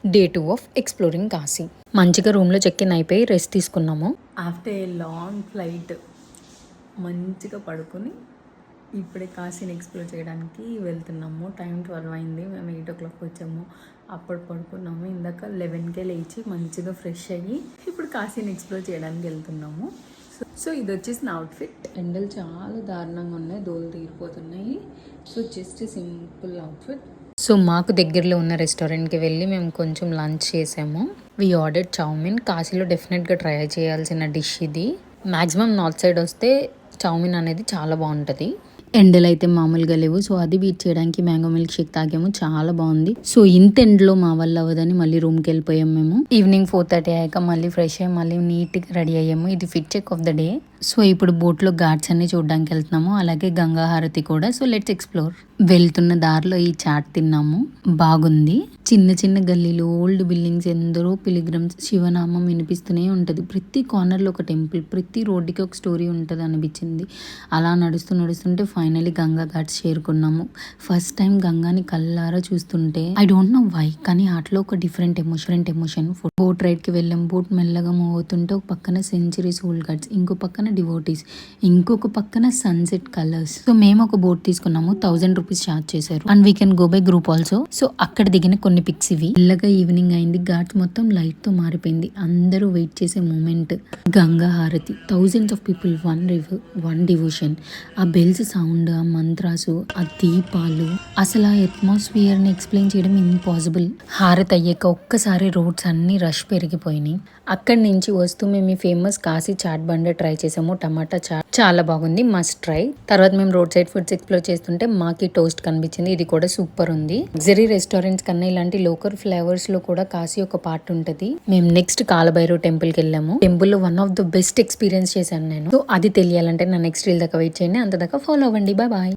Day 2 of exploring Kashi. మంచిగా రూమ్లో check in అయిపోయి రెస్ట్ తీసుకున్నాము. ఆఫ్టర్ ఏ లాంగ్ ఫ్లైట్ మంచిగా పడుకొని ఇప్పుడే కాశీని ఎక్స్ప్లోర్ చేయడానికి వెళ్తున్నాము. టైం 12 అయింది, మేము 8 o'clock వచ్చాము. అప్పుడు పడుకున్నాము. ఇందాక 11కే లేచి మంచిగా ఫ్రెష్ అయ్యి ఇప్పుడు కాశీని ఎక్స్ప్లోర్ చేయడానికి వెళ్తున్నాము. సో ఇది వచ్చేసి నా అవుట్ఫిట్. ఎండలు చాలా దారుణంగా ఉన్నాయి, దోలు తీరిపోతున్నాయి. So just simple outfit. So మాకు దగ్గరలో ఉన్న రెస్టారెంట్కి వెళ్ళి మేము కొంచెం లంచ్ చేసాము. We ordered chowmein. కాశీలో డెఫినెట్గా ట్రై చేయాల్సిన డిష్ ఇది. మ్యాక్సిమం నార్త్ సైడ్ వస్తే చౌమిన్ అనేది చాలా బాగుంటుంది. ఎండలు అయితే మామూలుగా లేవు. సో అది బీట్ చేయడానికి మ్యాంగో మిల్క్ షేక్ తాగాము, చాలా బాగుంది. సో ఇంత ఎండలో మా వల్ల అవ్వదని మళ్ళీ రూమ్కి వెళ్ళిపోయాము మేము. ఈవినింగ్ 4:30 అయ్యాక మళ్ళీ ఫ్రెష్ అయ్యి మళ్ళీ నీట్గా రెడీ అయ్యాము. ఇది fit check of the day. So ఇప్పుడు బోట్లో ఘాట్స్ అన్ని చూడడానికి వెళ్తున్నాము, అలాగే గంగా హారతి కూడా. So let's explore. వెళ్తున్న దారిలో ఈ చాట్ తిన్నాము, బాగుంది. చిన్న చిన్న గల్లీలు, ఓల్డ్ బిల్డింగ్స్, ఎందరో పిలిగ్రమ్స్, శివనామం వినిపిస్తూనే ఉంటుంది. ప్రతి కార్నర్లో ఒక టెంపుల్, ప్రతి రోడ్డుకి ఒక స్టోరీ ఉంటుంది అనిపించింది. అలా నడుస్తుంటే ఫైనలీ గంగా ఘాట్స్ చేరుకున్నాము. ఫస్ట్ టైం గంగాని కళ్ళారా చూస్తుంటే ఐ డోంట్ నో వై, కానీ ఆటలో ఒక డిఫరెంట్ ఎమోషన్. బోట్ రైడ్కి వెళ్ళాం. బోట్ మెల్లగా మూవ్ అవుతుంటే ఒక పక్కన సెంచరీ సోల్ ఘాట్స్, ఇంకో పక్కన డివోటీస్, ఇంకొక పక్కన సన్సెట్ కలర్స్. సో మేము ఒక బోట్ తీసుకున్నాము, 1000 రూపీస్ ఛార్జ్ చేశారు. And we can go by group also. So అక్కడ దిగిన కొన్ని పిక్స్ ఇవి. మెల్లగా ఈవినింగ్ అయింది, ఘాట్స్ మొత్తం లైట్ తో మారిపోయింది. అందరూ వెయిట్ చేసే మూమెంట్ గంగా హారతి. Thousands of people, one river, one devotion. ఆ బెల్స్ సౌండ్, ఆ మంత్రాసు, ఆ దీపాలు, అసలు ఆ అట్మాస్ఫియర్ ని ఎక్స్ప్లెయిన్ చేయడం ఇంపాసిబుల్. హారతి అయ్యాక ఒక్కసారి రోడ్స్ అన్ని రష్ పెరిగిపోయినాయి. అక్కడి నుంచి వస్తూ మేము ఈ ఫేమస్ కాశీ చాట్ బండ ట్రై చేసాము, టమాటా చాట్. చాలా బాగుంది, మస్ట్ ట్రై. తర్వాత మేము రోడ్ సైడ్ ఫుడ్స్ ఎక్స్ప్లోర్ చేస్తుంటే మాకి టోస్ట్ కనిపించింది, ఇది కూడా సూపర్ ఉంది. లగ్జరీ రెస్టారెంట్స్ కన్నా ఇలాంటి లోకల్ ఫ్లేవర్స్ లో కూడా కాశీ ఒక పార్ట్ ఉంటది. మేము నెక్స్ట్ కాలభైరవ్ టెంపుల్ కి వెళ్ళాము. టెంపుల్ లో one of the best experience చేశాను నేను. సో అది తెలియాలంటే నా నెక్స్ట్ రీల్ దాకా వెయిట్ చేయండి, అంత దాకా ఫాలో అవ్వండి. Bye bye.